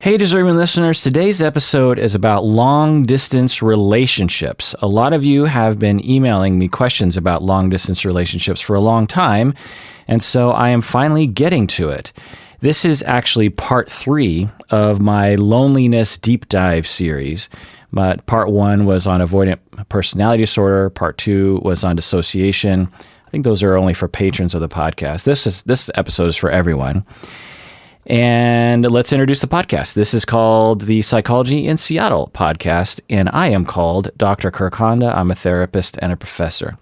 Hey, Discernment listeners, today's episode is about long-distance relationships. A lot of you have been emailing me questions about long-distance relationships for a long time, and so I am finally getting to it. This is actually part 3 of my loneliness deep dive series. But part 1 was on avoidant personality disorder. Part 2 was on dissociation. I think those are only for patrons of the podcast. This episode is for everyone. And let's introduce the podcast. This is called the Psychology in Seattle podcast, and I am called Dr. Kirk Honda. I'm a therapist and a professor.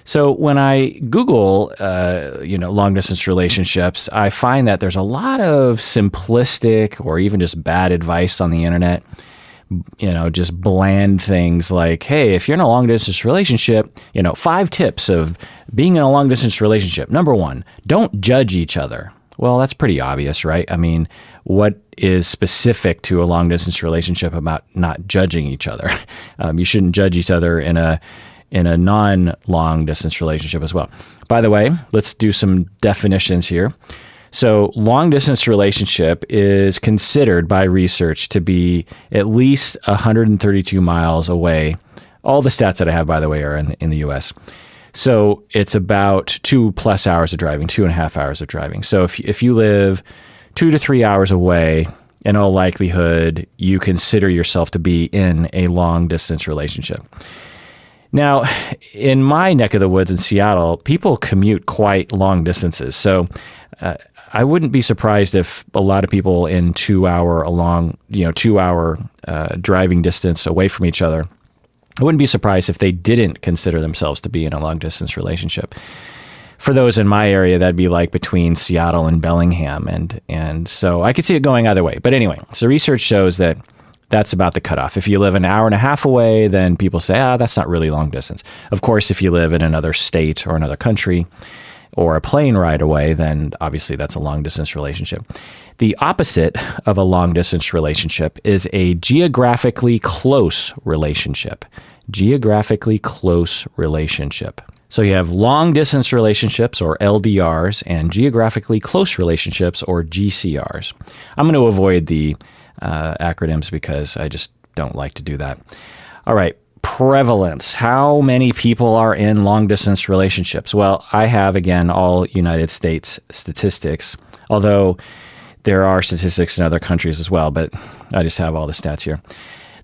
So when I Google, long-distance relationships, I find that there's a lot of simplistic or even just bad advice on the internet. Just bland things like, hey, if you're in a long-distance relationship, 5 tips of being in a long-distance relationship. Number 1, don't judge each other. Well, that's pretty obvious, right? I mean, what is specific to a long-distance relationship about not judging each other? You shouldn't judge each other in a non-long-distance relationship as well. By the way, let's do some definitions here. So long-distance relationship is considered by research to be at least 132 miles away. All the stats that I have, by the way, are in the U.S., so it's about 2+ hours of driving, 2.5 hours of driving. So if you live 2 to 3 hours away, in all likelihood, you consider yourself to be in a long distance relationship. Now, in my neck of the woods in Seattle, people commute quite long distances. So I wouldn't be surprised if a lot of people in 2 hour driving distance away from each other, I wouldn't be surprised if they didn't consider themselves to be in a long-distance relationship. For those in my area, that'd be like between Seattle and Bellingham, and so I could see it going either way. But anyway, so research shows that that's about the cutoff. If you live an hour and a half away, then people say, that's not really long distance. Of course, if you live in another state or another country or a plane ride away, then obviously that's a long-distance relationship. The opposite of a long-distance relationship is a geographically close relationship. Geographically close relationship. So you have long-distance relationships, or LDRs, and geographically close relationships, or GCRs. I'm going to avoid the acronyms because I just don't like to do that. All right. Prevalence. How many people are in long-distance relationships? Well, I have, again, all United States statistics, although there are statistics in other countries as well, but I just have all the stats here.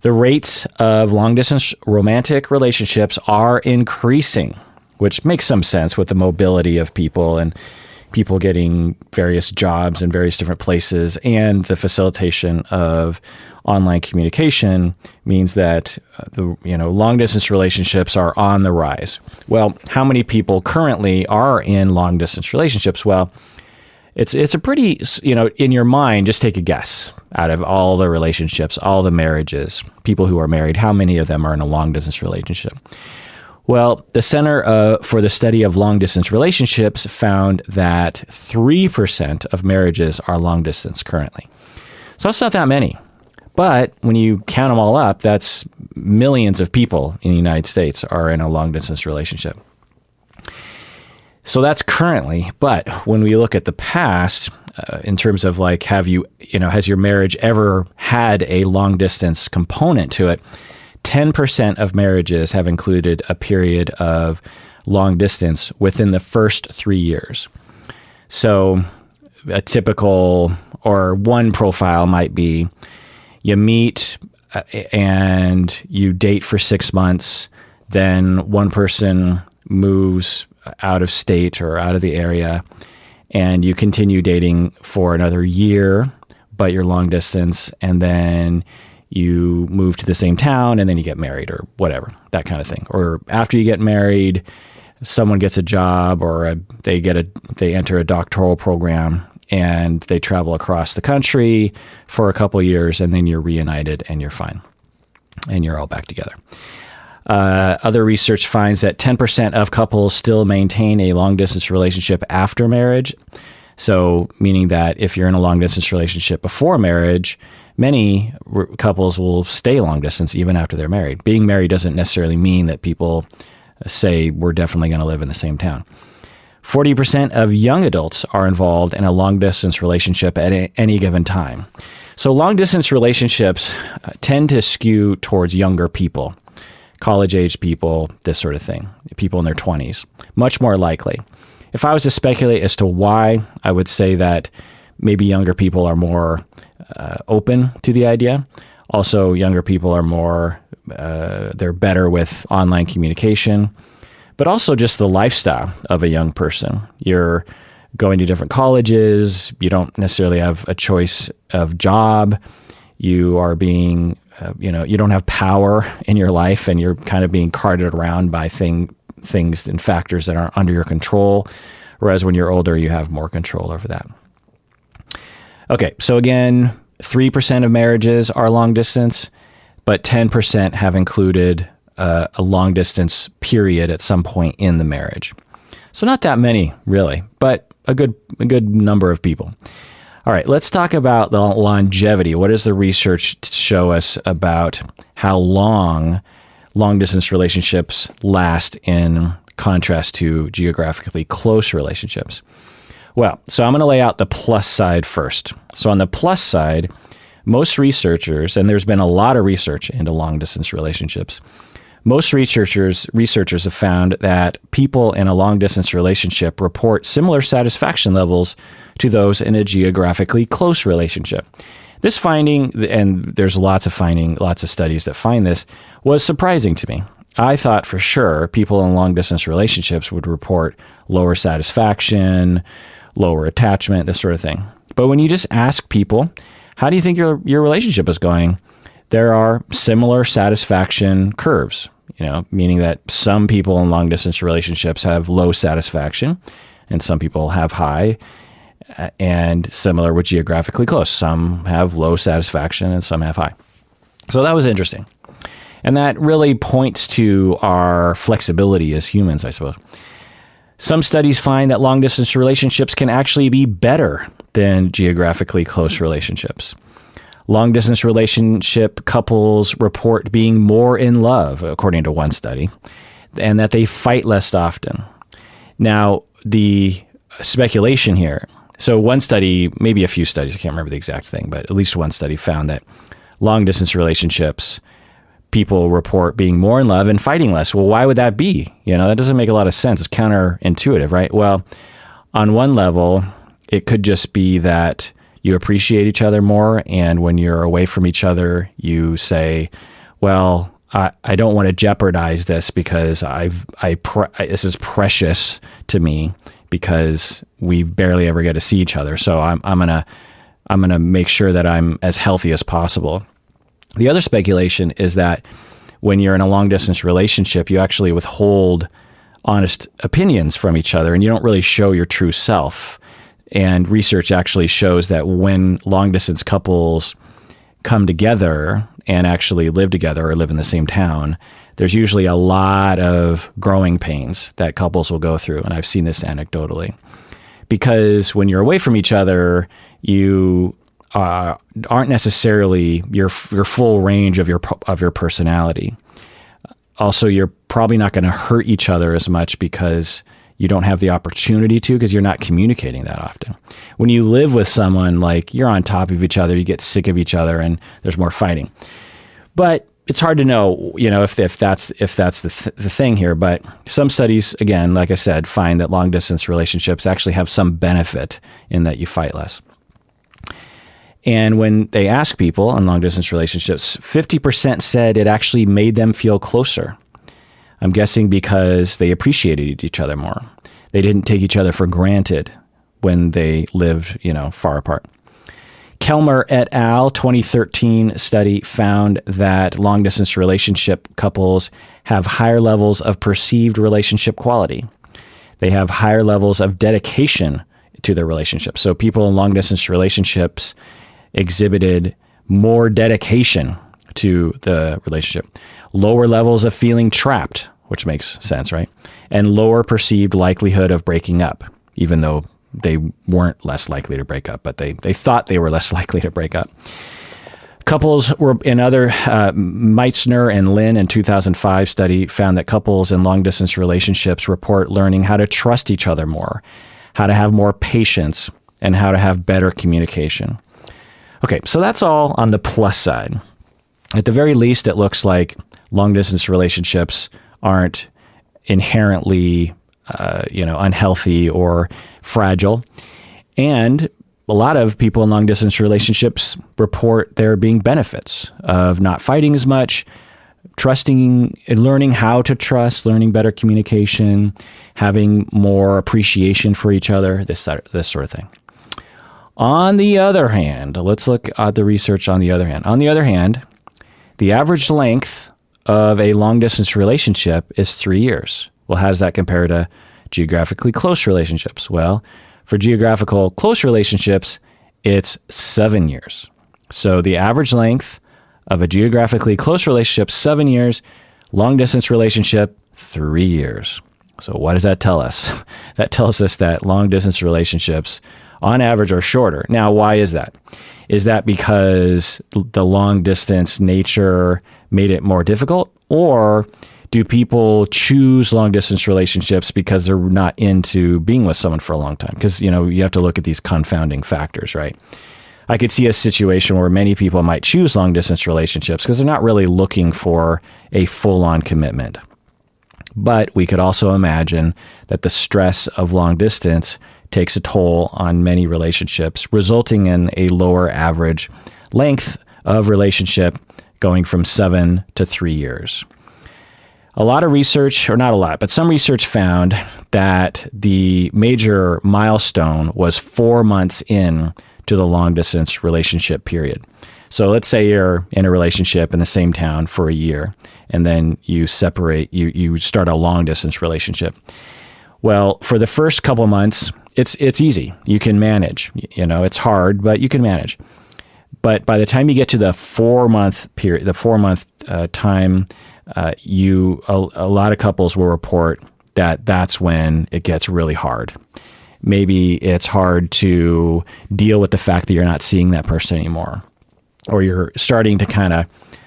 The rates of long-distance romantic relationships are increasing, which makes some sense with the mobility of people and people getting various jobs in various different places, and the facilitation of online communication means that long-distance relationships are on the rise. Well, how many people currently are in long-distance relationships? Well, it's a pretty, in your mind, just take a guess. Out of all the relationships, all the marriages, people who are married, how many of them are in a long-distance relationship? Well, the Center for the Study of Long-Distance Relationships found that 3% of marriages are long-distance currently. So that's not that many. But when you count them all up, that's millions of people in the United States are in a long-distance relationship. So that's currently, but when we look at the past, in terms of like, has your marriage ever had a long-distance component to it? 10% of marriages have included a period of long distance within the first 3 years. So a typical, or one profile might be, you meet and you date for 6 months, then one person moves out of state or out of the area, and you continue dating for another year, but you're long distance, and then you move to the same town, and then you get married or whatever, that kind of thing. Or after you get married, someone gets a job, or they enter a doctoral program, and they travel across the country for a couple of years, and then you're reunited and you're fine, and you're all back together. Other research finds that 10% of couples still maintain a long-distance relationship after marriage. So meaning that if you're in a long-distance relationship before marriage, many couples will stay long-distance even after they're married. Being married doesn't necessarily mean that people say we're definitely going to live in the same town. 40% of young adults are involved in a long-distance relationship at any given time. So long-distance relationships tend to skew towards younger people, college-age people, this sort of thing, people in their 20s, much more likely. If I was to speculate as to why, I would say that maybe younger people are more open to the idea. Also, younger people are more, they're better with online communication, but also just the lifestyle of a young person. You're going to different colleges. You don't necessarily have a choice of job. You are being, you don't have power in your life, and you're kind of being carted around by things and factors that aren't under your control. Whereas when you're older, you have more control over that. Okay, so again, 3% of marriages are long distance, but 10% have included a long distance period at some point in the marriage. So not that many, really, but a good number of people. All right, let's talk about the longevity. What does the research show us about how long distance relationships last in contrast to geographically close relationships? Well, so I'm going to lay out the plus side first. So on the plus side, most researchers, and there's been a lot of research into long distance relationships, most researchers have found that people in a long-distance relationship report similar satisfaction levels to those in a geographically close relationship. This finding, and there's lots of studies that find this, was surprising to me. I thought for sure people in long-distance relationships would report lower satisfaction, lower attachment, this sort of thing. But when you just ask people, how do you think your relationship is going? There are similar satisfaction curves, meaning that some people in long distance relationships have low satisfaction and some people have high, and similar with geographically close. Some have low satisfaction and some have high. So that was interesting. And that really points to our flexibility as humans, I suppose. Some studies find that long distance relationships can actually be better than geographically close relationships. Long-distance relationship couples report being more in love, according to one study, and that they fight less often. Now, the speculation here, so one study, maybe a few studies, I can't remember the exact thing, but at least one study found that long-distance relationships, people report being more in love and fighting less. Well, why would that be? That doesn't make a lot of sense. It's counterintuitive, right? Well, on one level, it could just be that you appreciate each other more, and when you're away from each other, you say, well, I don't want to jeopardize this because this is precious to me because we barely ever get to see each other. So I'm gonna make sure that I'm as healthy as possible. The other speculation is that when you're in a long distance relationship, you actually withhold honest opinions from each other, and you don't really show your true self. And research actually shows that when long-distance couples come together and actually live together or live in the same town, there's usually a lot of growing pains that couples will go through. And I've seen this anecdotally. Because when you're away from each other, you aren't necessarily your full range of your personality. Also, you're probably not going to hurt each other as much because you don't have the opportunity to, because you're not communicating that often. When you live with someone, like, you're on top of each other, you get sick of each other, and there's more fighting. But it's hard to know, if that's the thing here. But some studies, again, like I said, find that long distance relationships actually have some benefit in that you fight less. And when they ask people in long distance relationships, 50% said it actually made them feel closer. I'm guessing because they appreciated each other more. They didn't take each other for granted when they lived, far apart. Kelmer et al. 2013 study found that long-distance relationship couples have higher levels of perceived relationship quality. They have higher levels of dedication to their relationship. So people in long-distance relationships exhibited more dedication to the relationship. Lower levels of feeling trapped, which makes sense, right? And lower perceived likelihood of breaking up, even though they weren't less likely to break up, but they thought they were less likely to break up. Couples were in other, Meitzner and Lin in 2005 study found that couples in long-distance relationships report learning how to trust each other more, how to have more patience, and how to have better communication. Okay, so that's all on the plus side. At the very least, it looks like long-distance relationships aren't inherently, unhealthy or fragile. And a lot of people in long-distance relationships report there being benefits of not fighting as much, trusting and learning how to trust, learning better communication, having more appreciation for each other, this sort of thing. On the other hand, let's look at the research on the other hand. On the other hand, the average length of a long-distance relationship is 3 years. Well, how does that compare to geographically close relationships? Well, for geographical close relationships, it's 7 years. So the average length of a geographically close relationship, 7 years, long-distance relationship, 3 years. So what does that tell us? That tells us that long-distance relationships on average are shorter. Now, why is that? Is that because the long distance nature made it more difficult? Or do people choose long distance relationships because they're not into being with someone for a long time? Because, you have to look at these confounding factors, right? I could see a situation where many people might choose long distance relationships because they're not really looking for a full on commitment. But we could also imagine that the stress of long distance takes a toll on many relationships, resulting in a lower average length of relationship going from 7 to 3 years. A lot of research, or not a lot, but some research found that the major milestone was 4 months in to the long distance relationship period. So let's say you're in a relationship in the same town for a year, and then you separate, you start a long distance relationship. Well, for the first couple months, it's easy. You can manage. It's hard, but you can manage. But by the time you get to the 4 month period, the 4 month time, a lot of couples will report that that's when it gets really hard. Maybe it's hard to deal with the fact that you're not seeing that person anymore, or you're starting to kind of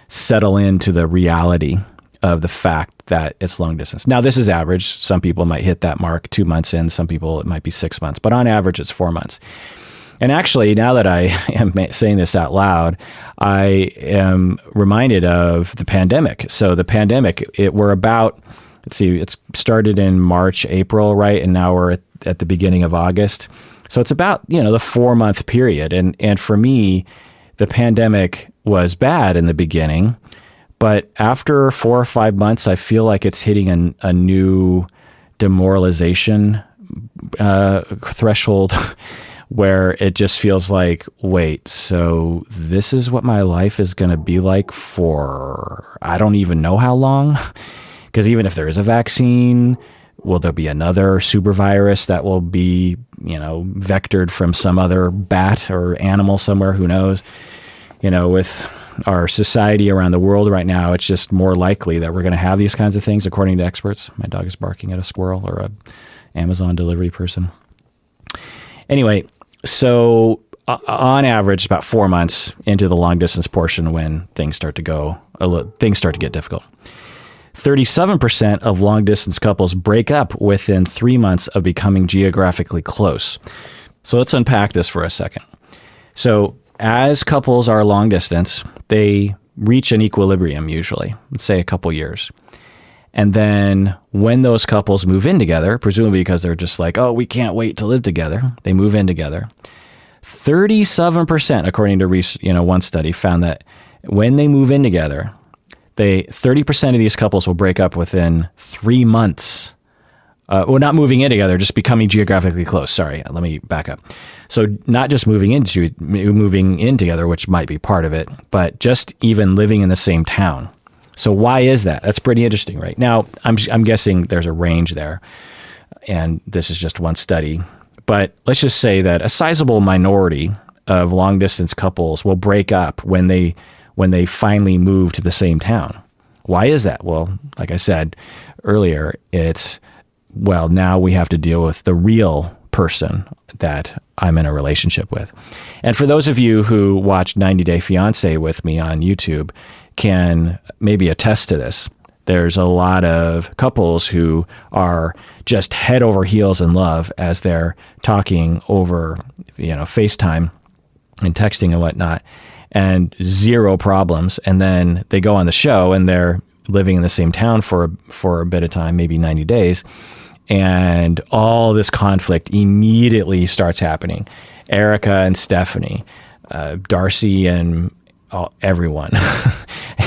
settle into the reality of the fact that it's long distance. Now, this is average. Some people might hit that mark 2 months in. Some people, it might be 6 months. But on average, it's 4 months. And actually, now that I am saying this out loud, I am reminded of the pandemic. So the pandemic, we're about, it started in March, April, right? And now we're at the beginning of August. So it's about, the 4 month period. And for me, the pandemic was bad in the beginning. But after 4 or 5 months, I feel like it's hitting a new demoralization threshold where it just feels like, wait, so this is what my life is going to be like for I don't even know how long? Because even if there is a vaccine, will there be another super virus that will be, vectored from some other bat or animal somewhere? Who knows? With our society around the world right now, it's just more likely that we're going to have these kinds of things, according to experts. My dog is barking at a squirrel or a Amazon delivery person. Anyway, so on average, about 4 months into the long distance portion when things start to get difficult. 37% of long distance couples break up within 3 months of becoming geographically close. So let's unpack this for a second. So as couples are long distance, they reach an equilibrium usually, let's say a couple years. And then when those couples move in together, presumably because they're just like, oh, we can't wait to live together, they move in together. 37%, according to one study, found that when they move in together, 30% of these couples will break up within 3 months. Not moving in together, just becoming geographically close. Sorry, let me back up. So not just moving in together, which might be part of it, but just even living in the same town. So why is that? That's pretty interesting, right? Now, I'm guessing there's a range there, and this is just one study. But let's just say that a sizable minority of long-distance couples will break up when they finally move to the same town. Why is that? Well, like I said earlier, now we have to deal with the real person that I'm in a relationship with. And for those of you who watched 90 Day Fiancé with me on YouTube can maybe attest to this. There's a lot of couples who are just head over heels in love as they're talking over, FaceTime and texting and whatnot, and zero problems. And then they go on the show and they're living in the same town for a bit of time, maybe 90 days. And all this conflict immediately starts happening. Erica and Stephanie, Darcy and everyone,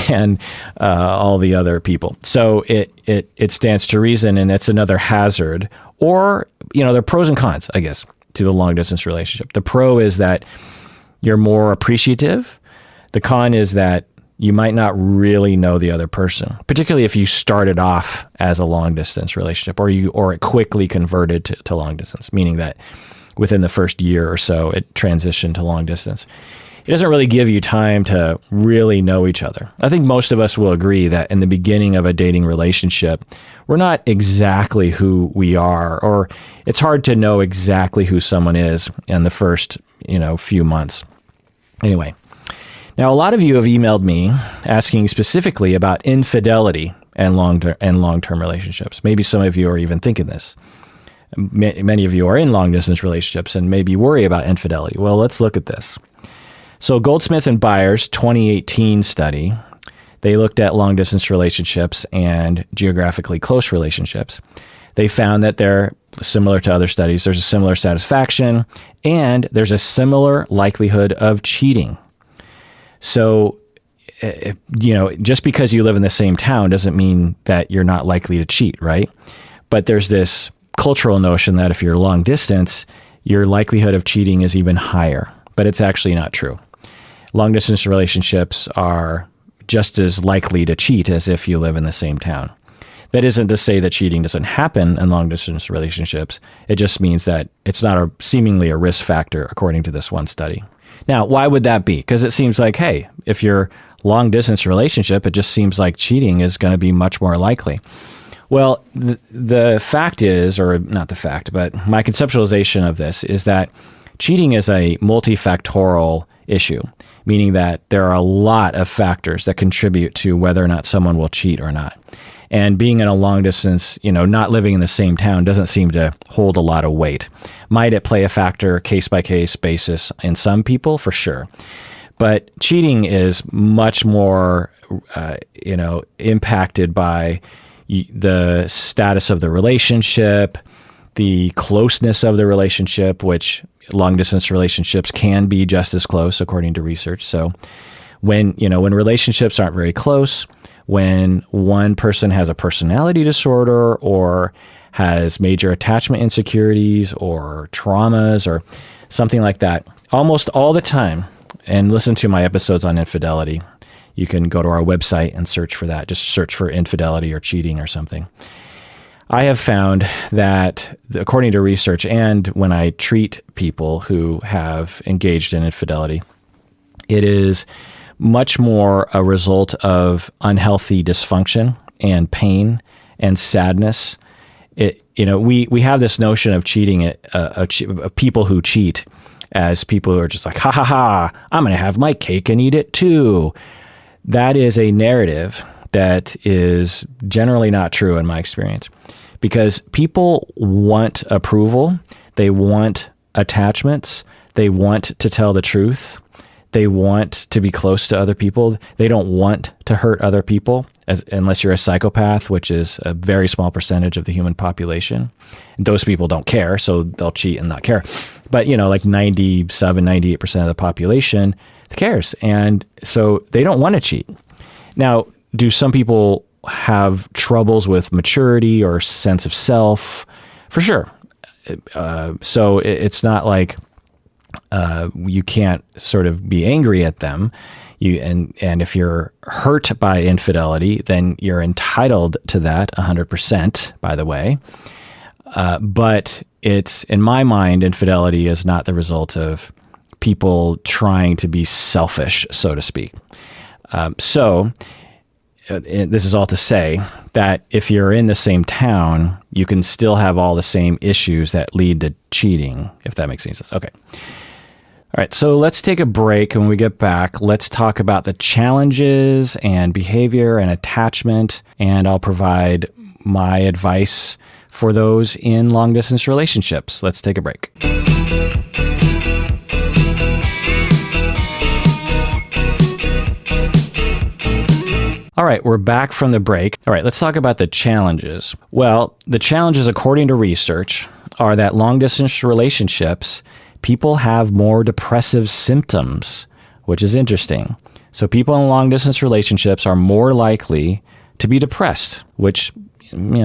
and all the other people. So it stands to reason, and it's another hazard. Or, there are pros and cons, I guess, to the long distance relationship. The pro is that you're more appreciative. The con is that you might not really know the other person, particularly if you started off as a long distance relationship, or it quickly converted to long distance, meaning that within the first year or so, it transitioned to long distance. It doesn't really give you time to really know each other. I think most of us will agree that in the beginning of a dating relationship, we're not exactly who we are, or it's hard to know exactly who someone is in the first, few months. Anyway, now a lot of you have emailed me asking specifically about infidelity and long-term relationships. Maybe some of you are even thinking this. Many of you are in long-distance relationships and maybe worry about infidelity. Well, let's look at this. So Goldsmith and Byers' 2018 study, they looked at long-distance relationships and geographically close relationships. They found that they're similar to other studies. There's a similar satisfaction, and there's a similar likelihood of cheating. So, just because you live in the same town doesn't mean that you're not likely to cheat, right? But there's this cultural notion that if you're long distance, your likelihood of cheating is even higher. But it's actually not true. Long distance relationships are just as likely to cheat as if you live in the same town. That isn't to say that cheating doesn't happen in long distance relationships. It just means that it's not seemingly a risk factor, according to this one study. Now, why would that be? Because it seems like, hey, if you're long distance relationship, it just seems like cheating is going to be much more likely. Well, the fact is, or not the fact, but my conceptualization of this is that cheating is a multifactorial issue, meaning that there are a lot of factors that contribute to whether or not someone will cheat or not. And being in a long distance, not living in the same town doesn't seem to hold a lot of weight. Might it play a factor case by case basis in some people? For sure. But cheating is much more, impacted by the status of the relationship, the closeness of the relationship, which long distance relationships can be just as close, according to research. So when relationships aren't very close, when one person has a personality disorder or has major attachment insecurities or traumas or something like that, almost all the time, and listen to my episodes on infidelity. You can go to our website and search for that. Just search for infidelity or cheating or something. I have found that, according to research, and when I treat people who have engaged in infidelity, it is much more a result of unhealthy dysfunction and pain and sadness. We have this notion of cheating, of people who cheat as people who are just like, ha ha ha, I'm going to have my cake and eat it too. That is a narrative that is generally not true in my experience, because people want approval, they want attachments, they want to tell the truth. They want to be close to other people. They don't want to hurt other people, unless you're a psychopath, which is a very small percentage of the human population. And those people don't care, so they'll cheat and not care. But, like 97, 98% of the population cares. And so they don't want to cheat. Now, do some people have troubles with maturity or sense of self? For sure. So it's not like you can't sort of be angry at them. And if you're hurt by infidelity, then you're entitled to that 100%, by the way. But it's, in my mind, infidelity is not the result of people trying to be selfish, so to speak. This is all to say that if you're in the same town, you can still have all the same issues that lead to cheating, if that makes any sense. Okay. All right, so let's take a break. When we get back, let's talk about the challenges and behavior and attachment, and I'll provide my advice for those in long-distance relationships. Let's take a break. All right, we're back from the break. All right, let's talk about the challenges. Well, the challenges, according to research, are that long-distance relationships, people have more depressive symptoms, which is interesting. So people in long-distance relationships are more likely to be depressed, which,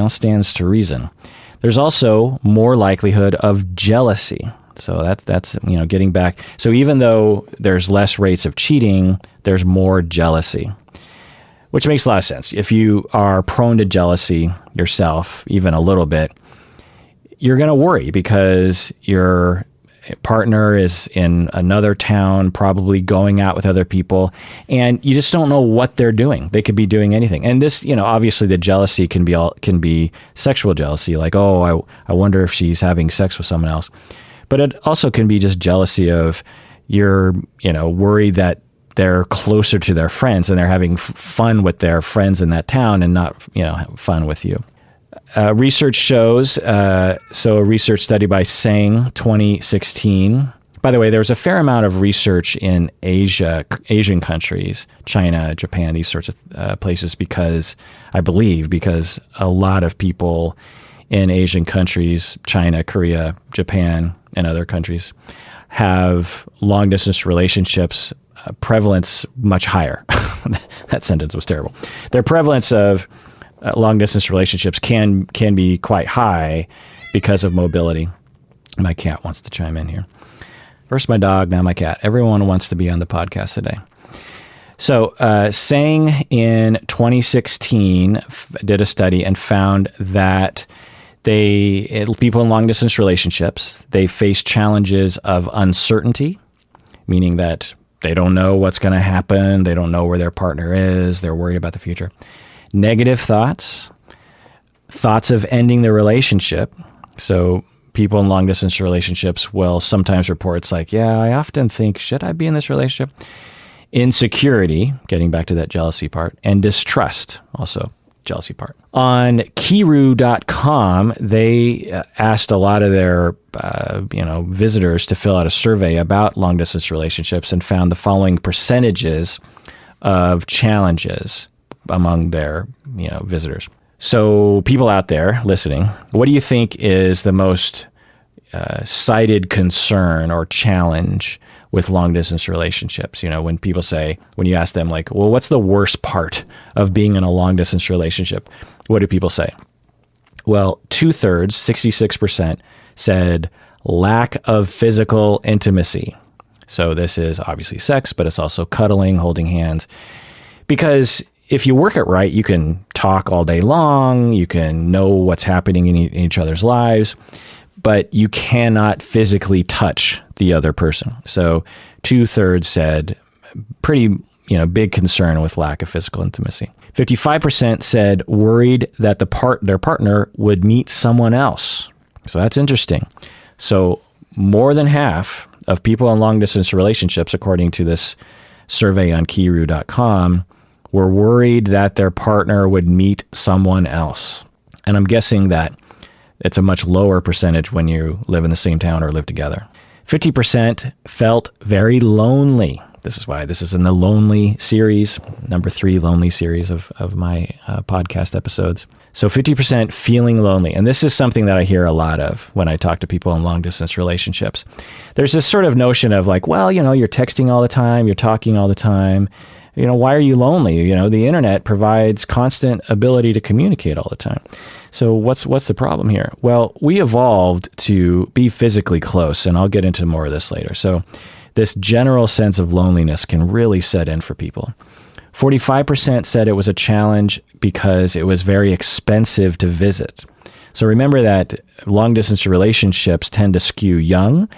stands to reason. There's also more likelihood of jealousy. So that's getting back. So even though there's less rates of cheating, there's more jealousy, which makes a lot of sense. If you are prone to jealousy yourself, even a little bit, you're going to worry because your partner is in another town, probably going out with other people, and you just don't know what they're doing. They could be doing anything. And this, obviously the jealousy can be sexual jealousy, like, oh, I wonder if she's having sex with someone else. But it also can be just jealousy of you're, worried that they're closer to their friends and they're having fun with their friends in that town and not, fun with you. Research shows, so a research study by Sang 2016. By the way, there's a fair amount of research in Asian countries, China, Japan, these sorts of places, because a lot of people in Asian countries, China, Korea, Japan, and other countries, have long-distance relationships, prevalence much higher. That sentence was terrible. Their prevalence of long-distance relationships can be quite high because of mobility. My cat wants to chime in here. First my dog, now my cat. Everyone wants to be on the podcast today. So Sang in 2016 did a study and found that people in long-distance relationships, they face challenges of uncertainty, meaning that they don't know what's going to happen. They don't know where their partner is. They're worried about the future. Negative thoughts of ending the relationship. So people in long-distance relationships will sometimes report, it's like, yeah, I often think, should I be in this relationship? Insecurity, getting back to that jealousy part, and distrust, also jealousy part. On Kiru.com, they asked a lot of their visitors to fill out a survey about long-distance relationships and found the following percentages of challenges among their visitors. So people out there listening, what do you think is the most cited concern or challenge with long-distance relationships? When people say, when you ask them like, well, what's the worst part of being in a long-distance relationship? What do people say? Well, 2/3, 66%, said lack of physical intimacy. So this is obviously sex, but it's also cuddling, holding hands. Because if you work it right, you can talk all day long, you can know what's happening in each other's lives, but you cannot physically touch the other person. So 2/3 said pretty, big concern with lack of physical intimacy. 55% said worried that their partner would meet someone else. So that's interesting. So more than half of people in long-distance relationships, according to this survey on Kiru.com, were worried that their partner would meet someone else. And I'm guessing that it's a much lower percentage when you live in the same town or live together. 50% felt very lonely. This is why this is in the Lonely series, number 3 Lonely series of my podcast episodes. So 50% feeling lonely. And this is something that I hear a lot of when I talk to people in long-distance relationships. There's this sort of notion of like, well, you're texting all the time, you're talking all the time. Why are you lonely? The internet provides constant ability to communicate all the time. So what's the problem here? Well, we evolved to be physically close, and I'll get into more of this later. So this general sense of loneliness can really set in for people. 45% said it was a challenge because it was very expensive to visit. So remember that long-distance relationships tend to skew young,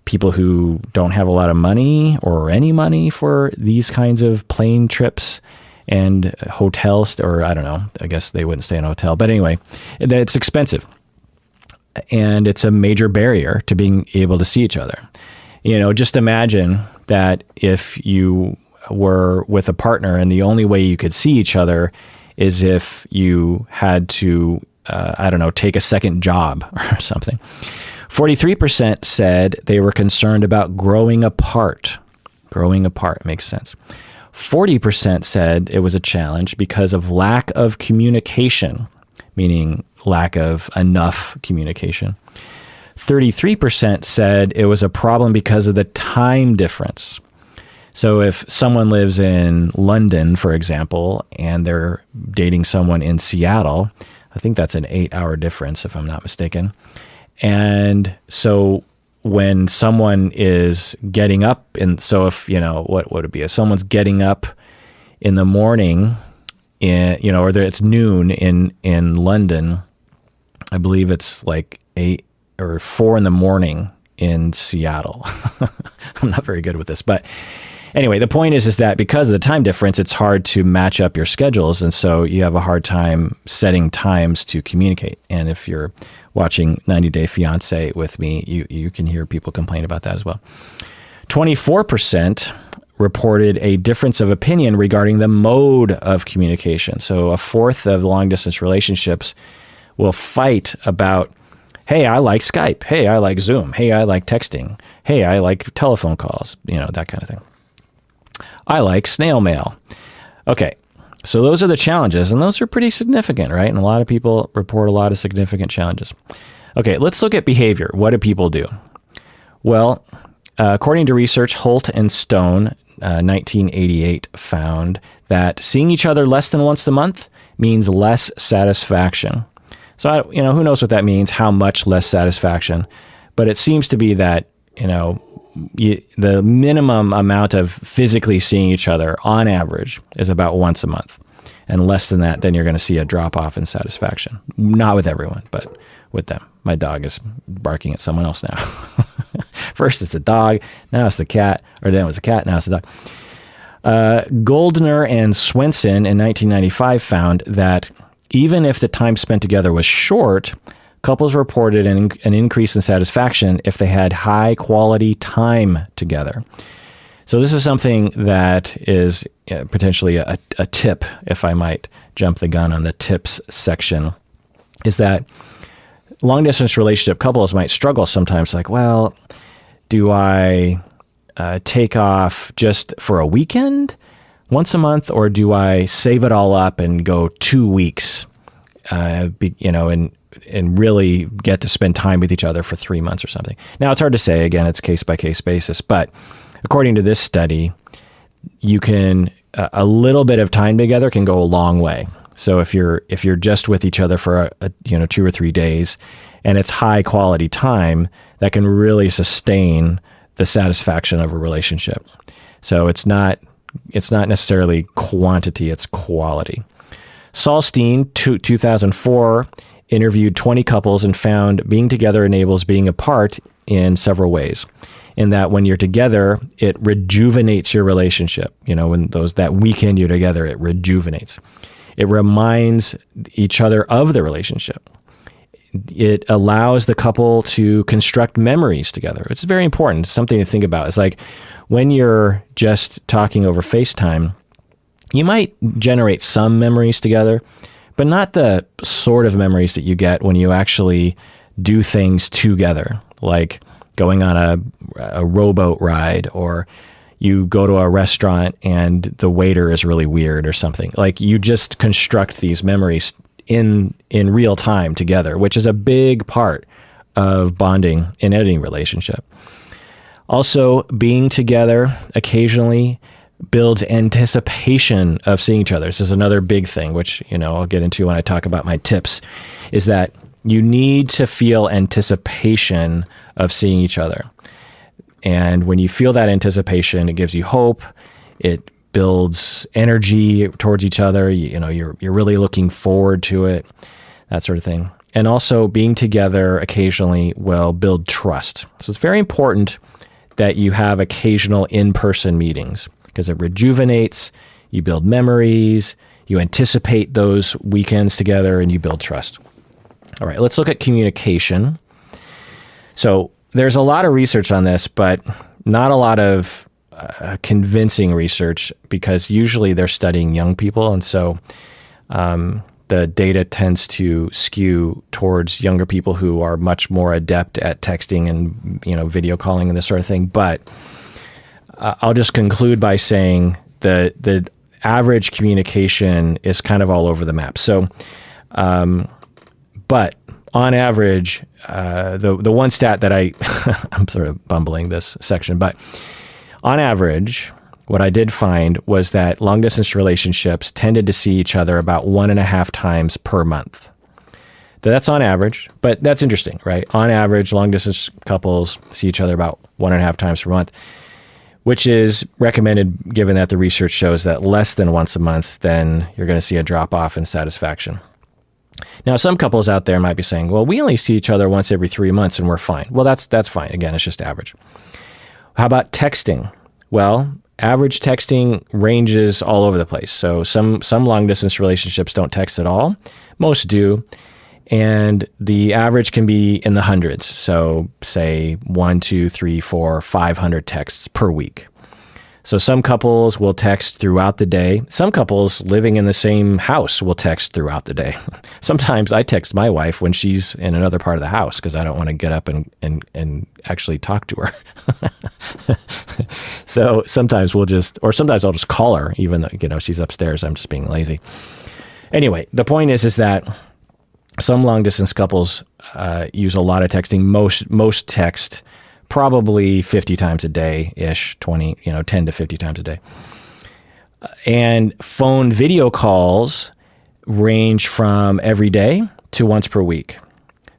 people who don't have a lot of money or any money for these kinds of plane trips and hotels, or I don't know, I guess they wouldn't stay in a hotel. But anyway, it's expensive. And it's a major barrier to being able to see each other. Just imagine that if you were with a partner and the only way you could see each other is if you had to, take a second job or something. 43% said they were concerned about growing apart. Growing apart makes sense. 40% said it was a challenge because of lack of communication, meaning lack of enough communication. 33% said it was a problem because of the time difference. So if someone lives in London, for example, and they're dating someone in Seattle, I think that's an 8-hour difference, if I'm not mistaken. And so when someone is getting up, so if, what would it be? If someone's getting up in the morning, or it's noon in London, I believe it's like 8 or 4 in the morning in Seattle. I'm not very good with this, but anyway, the point is that because of the time difference, it's hard to match up your schedules. And so you have a hard time setting times to communicate. And if you're watching 90 Day Fiancé with me, you can hear people complain about that as well. 24% reported a difference of opinion regarding the mode of communication. So a fourth of long distance relationships will fight about, hey, I like Skype. Hey, I like Zoom. Hey, I like texting. Hey, I like telephone calls, that kind of thing. I like snail mail. Okay, so those are the challenges, and those are pretty significant, right? And a lot of people report a lot of significant challenges. Okay, let's look at behavior. What do people do? Well, according to research, Holt and Stone, 1988, found that seeing each other less than once a month means less satisfaction. So, who knows what that means, how much less satisfaction, but it seems to be that, the minimum amount of physically seeing each other on average is about once a month. And less than that, then you're going to see a drop off in satisfaction. Not with everyone, but with them. My dog is barking at someone else now. First it's the dog, now it's the cat, or then it was the cat, now it's the dog. Goldner and Swenson in 1995 found that even if the time spent together was short, couples reported an increase in satisfaction if they had high quality time together. So this is something that is potentially a tip, if I might jump the gun on the tips section, is that long distance relationship couples might struggle sometimes, like, well, do I take off just for a weekend once a month, or do I save it all up and go 2 weeks, and really get to spend time with each other for 3 months or something? Now, it's hard to say. Again, it's case-by-case basis. But according to this study, you can a little bit of time together can go a long way. So if you're just with each other for 2 or 3 days, and it's high-quality time, that can really sustain the satisfaction of a relationship. So it's not necessarily quantity; it's quality. Saulstein, 2004, interviewed 20 couples and found being together enables being apart in several ways. In that when you're together, it rejuvenates your relationship. When that weekend you're together, it rejuvenates. It reminds each other of the relationship. It allows the couple to construct memories together. It's very important. It's something to think about. It's like when you're just talking over FaceTime, you might generate some memories together, but not the sort of memories that you get when you actually do things together, like going on a rowboat ride, or you go to a restaurant and the waiter is really weird or something. Like you just construct these memories in real time together, which is a big part of bonding in any relationship. Also, being together occasionally builds anticipation of seeing each other. This is another big thing, which, I'll get into when I talk about my tips, is that you need to feel anticipation of seeing each other. And when you feel that anticipation, it gives you hope. It builds energy towards each other. You're really looking forward to it, that sort of thing. And also being together occasionally will build trust. So it's very important that you have occasional in-person meetings, because it rejuvenates, you build memories, you anticipate those weekends together, and you build trust. All right, let's look at communication. So there's a lot of research on this, but not a lot of convincing research, because usually they're studying young people. And so the data tends to skew towards younger people who are much more adept at texting and video calling and this sort of thing. But I'll just conclude by saying the average communication is kind of all over the map. So, but on average, the one stat that I'm sort of bumbling this section, but on average, what I did find was that long distance relationships tended to see each other about 1.5 times per month. That's on average, but that's interesting, right? On average, long distance couples see each other about 1.5 times per month, which is recommended given that the research shows that less than once a month, then you're going to see a drop off in satisfaction. Now, some couples out there might be saying, well, we only see each other once every 3 months and we're fine. Well, that's fine. Again, it's just average. How about texting? Well, average texting ranges all over the place. So some long distance relationships don't text at all. Most do. And the average can be in the hundreds. So say 1, 2, 3, 4, 500 texts per week. So some couples will text throughout the day. Some couples living in the same house will text throughout the day. Sometimes I text my wife when she's in another part of the house because I don't want to get up and actually talk to her. So sometimes sometimes I'll just call her even though, she's upstairs. I'm just being lazy. Anyway, the point is that some long distance couples use a lot of texting. Most text probably 50 times a day-ish, 10 to 50 times a day. And phone video calls range from every day to once per week.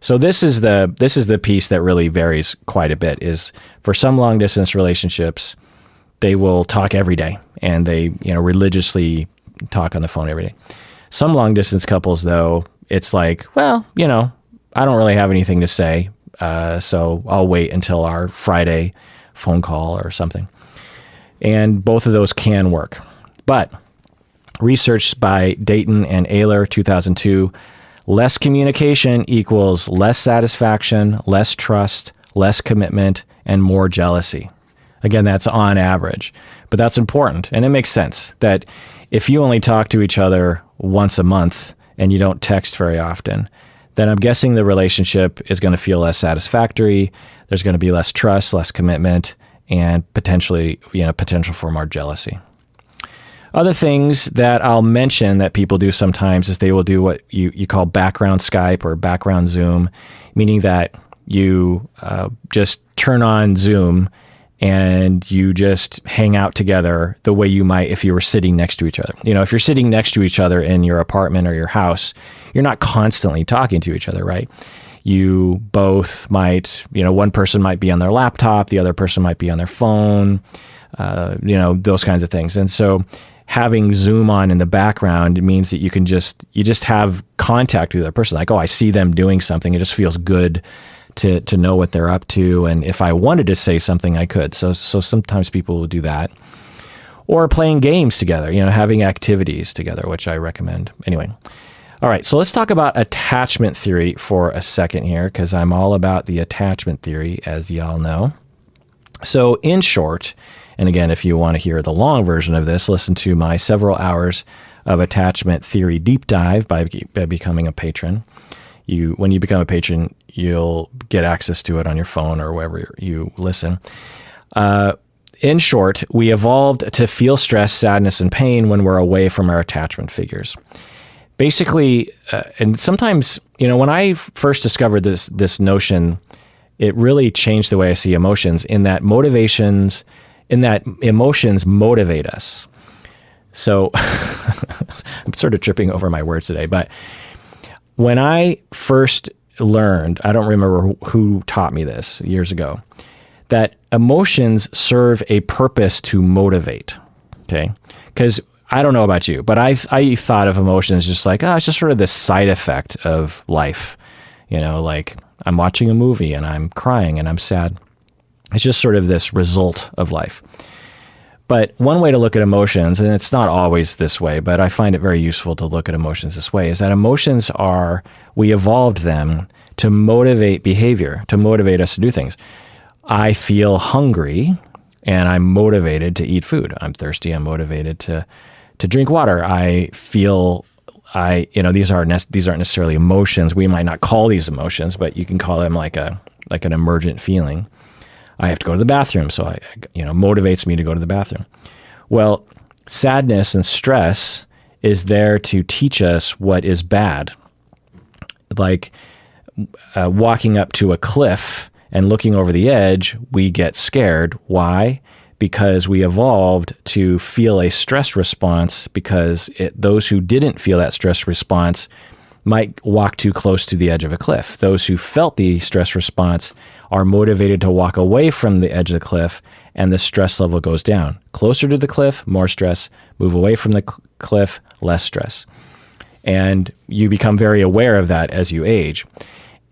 So this is the piece that really varies quite a bit. Is for some long distance relationships, they will talk every day and they religiously talk on the phone every day. Some long distance couples, though, it's like, well, I don't really have anything to say. So I'll wait until our Friday phone call or something. And both of those can work. But research by Dayton and Ayler, 2002, less communication equals less satisfaction, less trust, less commitment, and more jealousy. Again, that's on average. But that's important. And it makes sense that if you only talk to each other once a month and you don't text very often, then I'm guessing the relationship is going to feel less satisfactory. There's going to be less trust, less commitment, and potential for more jealousy. Other things that I'll mention that people do sometimes is they will do what you call background Skype or background Zoom, meaning that you just turn on Zoom and you just hang out together the way you might if you were sitting next to each other. If you're sitting next to each other in your apartment or your house, you're not constantly talking to each other, right? You both might, one person might be on their laptop, the other person might be on their phone, those kinds of things. And so having Zoom on in the background means that you just have contact with the other person. Like, oh, I see them doing something. It just feels good to know what they're up to. And if I wanted to say something, I could. So sometimes people will do that. Or playing games together, having activities together, which I recommend. Anyway. All right, so let's talk about attachment theory for a second here, because I'm all about the attachment theory, as y'all know. So in short, and again, if you want to hear the long version of this, listen to my several hours of attachment theory deep dive by becoming a patron. When you become a patron, you'll get access to it on your phone or wherever you listen. In short, we evolved to feel stress, sadness, and pain when we're away from our attachment figures. Basically, and sometimes, when I first discovered this notion, it really changed the way I see emotions in that emotions motivate us. So I'm sort of tripping over my words today, but when I first learned, I don't remember who taught me this years ago, that emotions serve a purpose to motivate, okay? Because I don't know about you, but I thought of emotions just like, it's just sort of this side effect of life. Like I'm watching a movie and I'm crying and I'm sad. It's just sort of this result of life. But one way to look at emotions, and it's not always this way, but I find it very useful to look at emotions this way, is that emotions we evolved them to motivate behavior, to motivate us to do things. I feel hungry and I'm motivated to eat food. I'm thirsty, I'm motivated to drink water. I feel these aren't necessarily emotions. We might not call these emotions, but you can call them like an emergent feeling. I have to go to the bathroom, so motivates me to go to the bathroom. Well, sadness and stress is there to teach us what is bad. Like walking up to a cliff and looking over the edge, we get scared. Why? Because we evolved to feel a stress response, because those who didn't feel that stress response might walk too close to the edge of a cliff. Those who felt the stress response are motivated to walk away from the edge of the cliff, and the stress level goes down. Closer to the cliff, more stress. Move away from the cliff, less stress. And you become very aware of that as you age.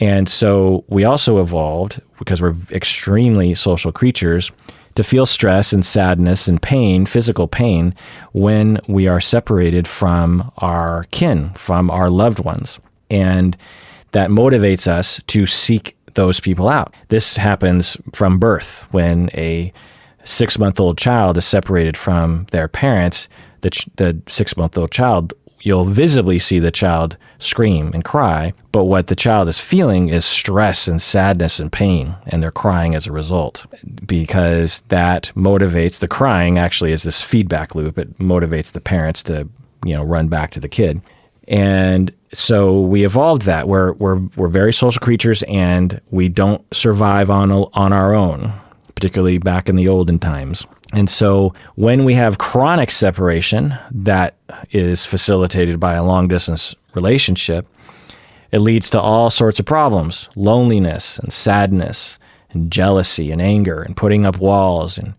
And so we also evolved, because we're extremely social creatures, to feel stress and sadness and pain, physical pain, when we are separated from our kin, from our loved ones. And that motivates us to seek those people out. This happens from birth. When a 6-month-old child is separated from their parents, the 6-month-old child, you'll visibly see the child scream and cry, but what the child is feeling is stress and sadness and pain, and they're crying as a result, because that motivates the crying. Actually, is this feedback loop. It motivates the parents to, run back to the kid. And so we evolved that. We're very social creatures, and we don't survive on our own, particularly back in the olden times. And so when we have chronic separation that is facilitated by a long-distance relationship, it leads to all sorts of problems: loneliness and sadness and jealousy and anger and putting up walls and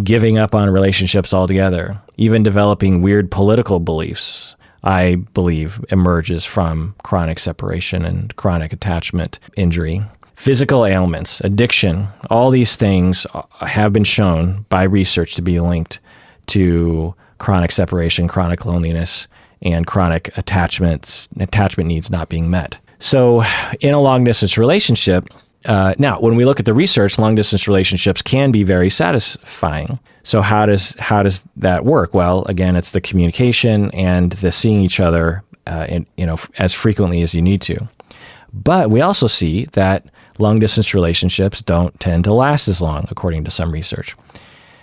giving up on relationships altogether. Even developing weird political beliefs, I believe, emerges from chronic separation and chronic attachment injury. Physical ailments, addiction, all these things have been shown by research to be linked to chronic separation, chronic loneliness, and chronic attachment needs not being met. So in a long-distance relationship, now, when we look at the research, long-distance relationships can be very satisfying. So how does that work? Well, again, it's the communication and the seeing each other as frequently as you need to. But we also see that long-distance relationships don't tend to last as long, according to some research.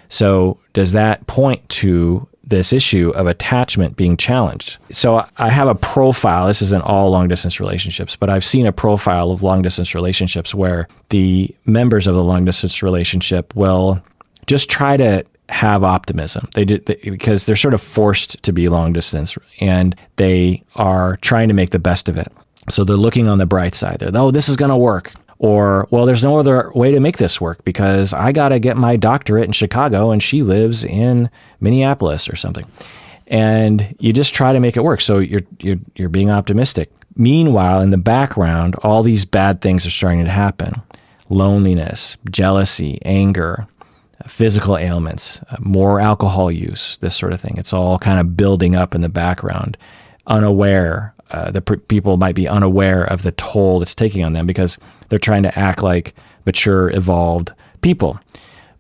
So does that point to this issue of attachment being challenged? So I have a profile. This isn't all long-distance relationships, but I've seen a profile of long-distance relationships where the members of the long-distance relationship will just try to have optimism. Because they're sort of forced to be long-distance, and they are trying to make the best of it. So they're looking on the bright side. This is going to work. Or, well, there's no other way to make this work because I got to get my doctorate in Chicago and she lives in Minneapolis or something. And you just try to make it work. So you're being optimistic. Meanwhile, in the background, all these bad things are starting to happen. Loneliness, jealousy, anger, physical ailments, more alcohol use, this sort of thing. It's all kind of building up in the background, unaware. People might be unaware of the toll it's taking on them because they're trying to act like mature, evolved people.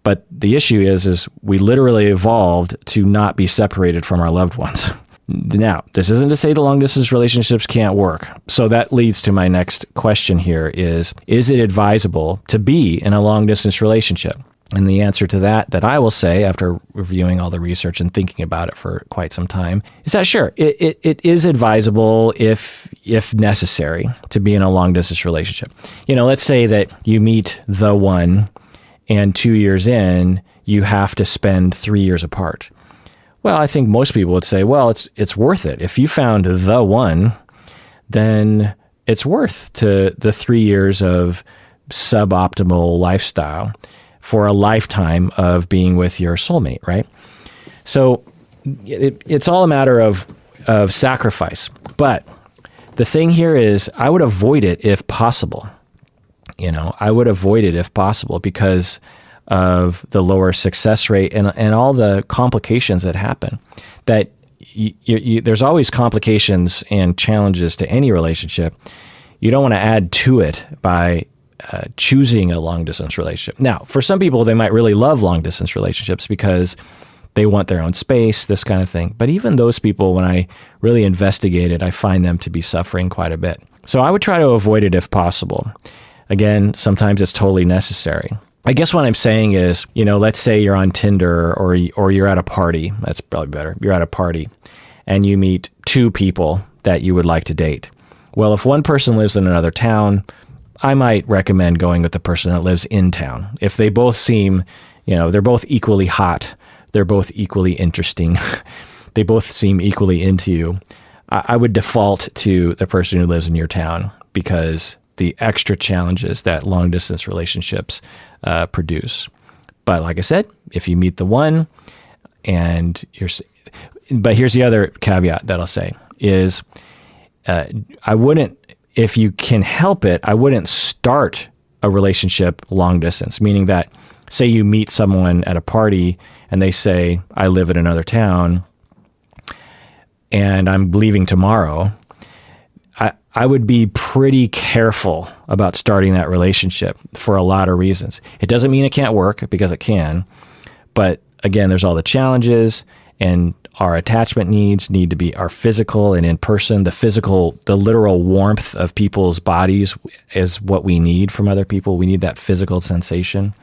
But the issue is we literally evolved to not be separated from our loved ones. Now, this isn't to say the long-distance relationships can't work. So that leads to my next question here is it advisable to be in a long-distance relationship? And the answer to that I will say after reviewing all the research and thinking about it for quite some time is that sure, it is advisable if necessary to be in a long distance relationship. Let's say that you meet the one and 2 years in, you have to spend 3 years apart. Well, I think most people would say, well, it's worth it. If you found the one, then it's worth to the 3 years of suboptimal lifestyle for a lifetime of being with your soulmate, right? So it's all a matter of sacrifice. But the thing here is I would avoid it if possible. I would avoid it if possible because of the lower success rate and all the complications that happen. That there's always complications and challenges to any relationship. You don't want to add to it by choosing a long-distance relationship. Now, for some people, they might really love long-distance relationships because they want their own space, this kind of thing. But even those people, when I really investigate it, I find them to be suffering quite a bit. So I would try to avoid it if possible. Again, sometimes it's totally necessary. I guess what I'm saying is, let's say you're on Tinder or you're at a party. That's probably better. You're at a party and you meet two people that you would like to date. Well, if one person lives in another town, I might recommend going with the person that lives in town. If they both seem, they're both equally hot, they're both equally interesting, they both seem equally into you, I would default to the person who lives in your town because the extra challenges that long distance relationships produce. But like I said, if you meet the one but here's the other caveat that I'll say is I wouldn't, if you can help it, I wouldn't start a relationship long distance, meaning that say you meet someone at a party and they say, I live in another town and I'm leaving tomorrow. I would be pretty careful about starting that relationship for a lot of reasons. It doesn't mean it can't work, because it can. But again, there's all the challenges, and our attachment needs need to be our physical and in person. The literal warmth of people's bodies is what we need from other people. We need that physical sensation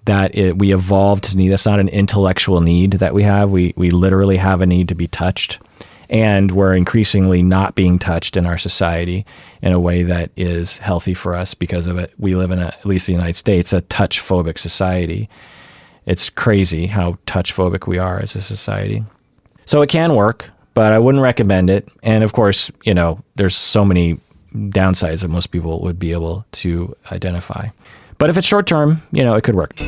we evolved to need. That's not an intellectual need that we have. We literally have a need to be touched. And we're increasingly not being touched in our society in a way that is healthy for us because of it. We live in, at least in the United States, a touch-phobic society. It's crazy how touch-phobic we are as a society. So it can work, but I wouldn't recommend it. And of course, there's so many downsides that most people would be able to identify. But if it's short-term, it could work.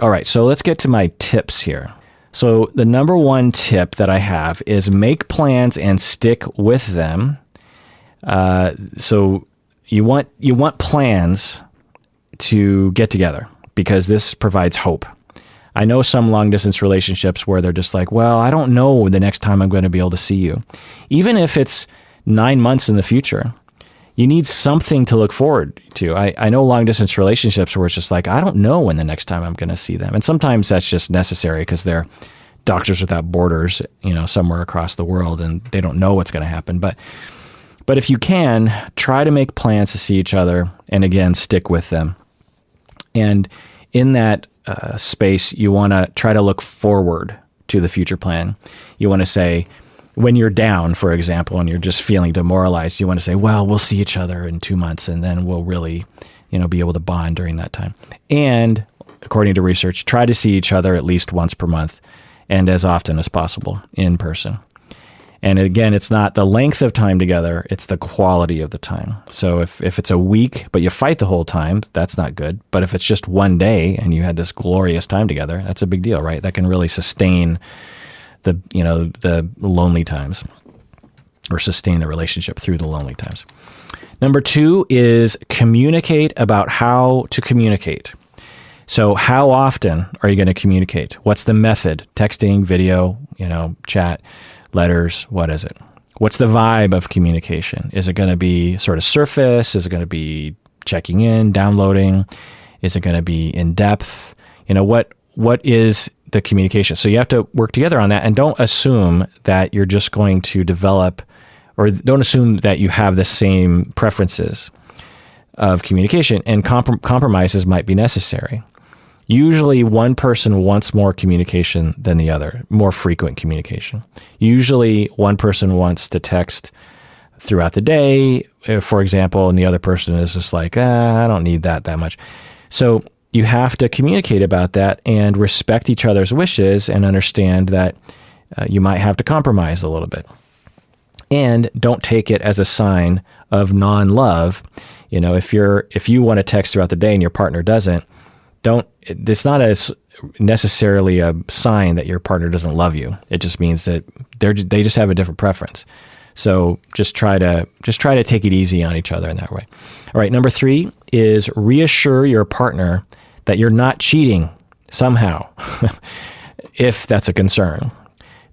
All right, so let's get to my tips here. So the number one tip that I have is make plans and stick with them. So you want plans to get together because this provides hope. I know some long distance relationships where they're just like, well, I don't know the next time I'm going to be able to see you. Even if it's 9 months in the future, you need something to look forward to. I know long distance relationships where it's just like, I don't know when the next time I'm going to see them. And sometimes that's just necessary because they're Doctors Without Borders, somewhere across the world, and they don't know what's going to happen. But if you can, try to make plans to see each other and again, stick with them. And in that space, you want to try to look forward to the future plan. You want to say, when you're down, for example, and you're just feeling demoralized, you want to say, well, we'll see each other in 2 months and then we'll really, be able to bond during that time. And according to research, try to see each other at least once per month and as often as possible in person. And again, it's not the length of time together, it's the quality of the time. So if it's a week, but you fight the whole time, that's not good. But if it's just one day and you had this glorious time together, that's a big deal, right? That can really sustain the lonely times, or sustain the relationship through the lonely times. Number 2 is communicate about how to communicate. So how often are you going to communicate? What's the method? Texting, video, chat, letters, what is it? What's the vibe of communication? Is it going to be sort of surface? Is it going to be checking in, downloading? Is it going to be in depth? What is the communication? So you have to work together on that, and don't assume that you're just going to develop, or don't assume that you have the same preferences of communication, and compromises might be necessary. Usually one person wants more communication than the other, more frequent communication. Usually one person wants to text throughout the day, for example, and the other person is just like, I don't need that much. So you have to communicate about that and respect each other's wishes and understand that you might have to compromise a little bit. And don't take it as a sign of non-love. If you want to text throughout the day and your partner doesn't, it's not necessarily a sign that your partner doesn't love you. It just means that they just have a different preference. So just try to take it easy on each other in that way. All right, number 3 is reassure your partner that you're not cheating somehow, if that's a concern.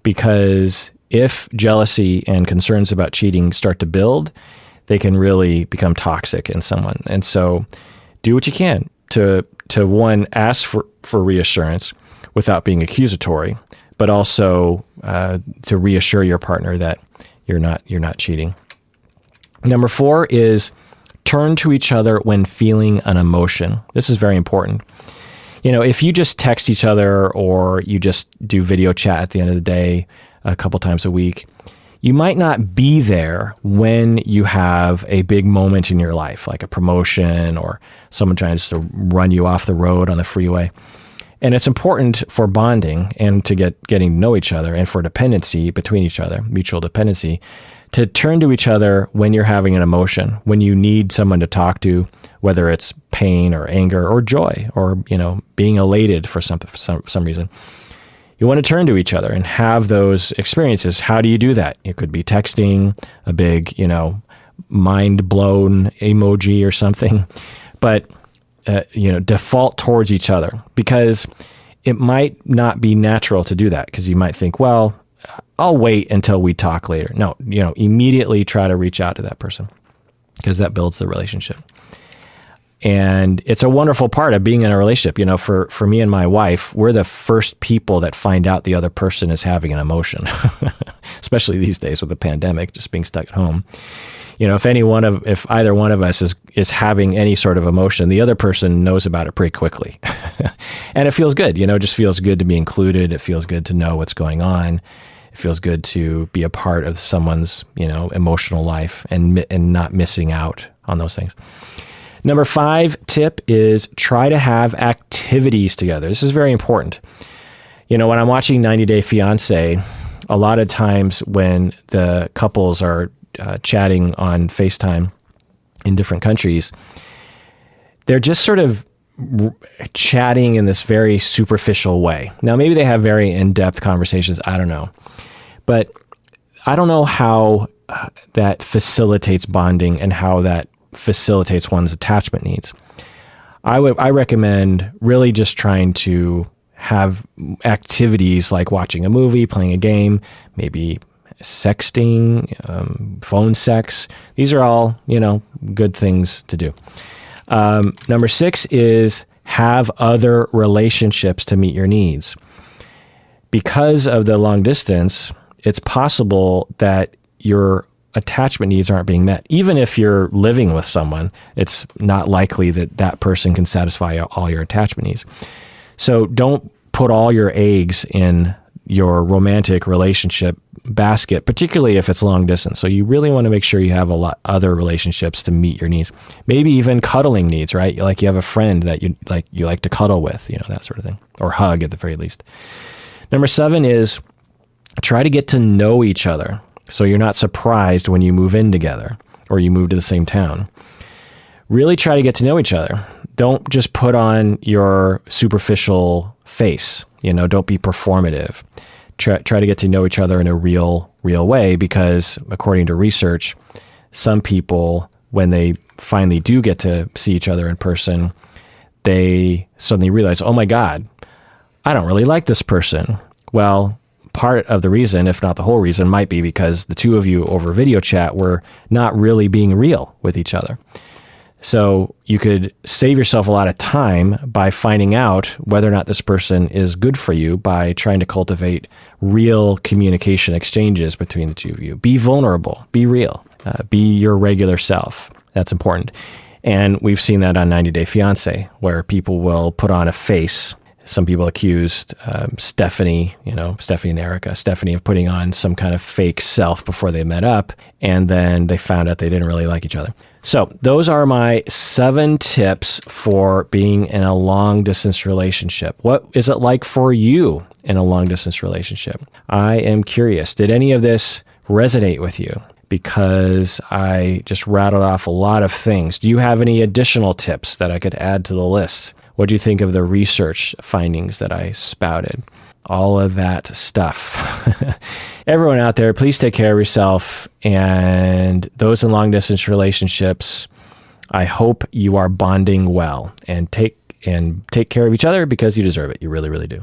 Because if jealousy and concerns about cheating start to build, they can really become toxic in someone. And so do what you can to one, ask for reassurance without being accusatory, but also to reassure your partner that you're not cheating. Number 4 is turn to each other when feeling an emotion. This is very important. If you just text each other or you just do video chat at the end of the day a couple times a week, you might not be there when you have a big moment in your life, like a promotion or someone trying to run you off the road on the freeway. And it's important for bonding and to getting to know each other and for dependency between each other, mutual dependency, to turn to each other when you're having an emotion, when you need someone to talk to, whether it's pain or anger or joy or, being elated for some reason. You want to turn to each other and have those experiences. How do you do that? It could be texting, a big, mind blown emoji or something, but, default towards each other, because it might not be natural to do that, because you might think, well, I'll wait until we talk later. No, immediately try to reach out to that person, because that builds the relationship. And it's a wonderful part of being in a relationship. For me and my wife, we're the first people that find out the other person is having an emotion, especially these days with the pandemic, just being stuck at home. If either one of us is having any sort of emotion, the other person knows about it pretty quickly. And it feels good, it just feels good to be included. It feels good to know what's going on. It feels good to be a part of someone's, emotional life and not missing out on those things. Number 5 tip is try to have activities together. This is very important. When I'm watching 90 Day Fiancé, a lot of times when the couples are chatting on FaceTime in different countries, they're just sort of chatting in this very superficial way. Now, maybe they have very in-depth conversations. I don't know. But I don't know how that facilitates bonding and how that facilitates one's attachment needs. I recommend really just trying to have activities like watching a movie, playing a game, maybe sexting, phone sex. These are all, good things to do. Number 6 is have other relationships to meet your needs. Because of the long distance, it's possible that your attachment needs aren't being met. Even if you're living with someone, it's not likely that that person can satisfy all your attachment needs. So don't put all your eggs in your romantic relationship basket, particularly if it's long distance. So you really want to make sure you have a lot other relationships to meet your needs. Maybe even cuddling needs, right? Like you have a friend that you like to cuddle with, that sort of thing, or hug at the very least. Number 7 is try to get to know each other, so you're not surprised when you move in together or you move to the same town. Really try to get to know each other. Don't just put on your superficial face. Don't be performative. Try to get to know each other in a real way, because according to research, some people, when they finally do get to see each other in person, they suddenly realize, oh my God, I don't really like this person. Well, part of the reason, if not the whole reason, might be because the two of you over video chat were not really being real with each other. So you could save yourself a lot of time by finding out whether or not this person is good for you by trying to cultivate real communication exchanges between the two of you. Be vulnerable, be real, be your regular self. That's important. And we've seen that on 90 Day Fiancé, where people will put on a face. Some people accused Stephanie and Erica, Stephanie of putting on some kind of fake self before they met up, and then they found out they didn't really like each other. So those are my 7 tips for being in a long-distance relationship. What is it like for you in a long-distance relationship? I am curious. Did any of this resonate with you? Because I just rattled off a lot of things. Do you have any additional tips that I could add to the list? What do you think of the research findings that I spouted? All of that stuff. Everyone out there, please take care of yourself. And those in long distance relationships, I hope you are bonding well and take care of each other, because you deserve it. You really, really do.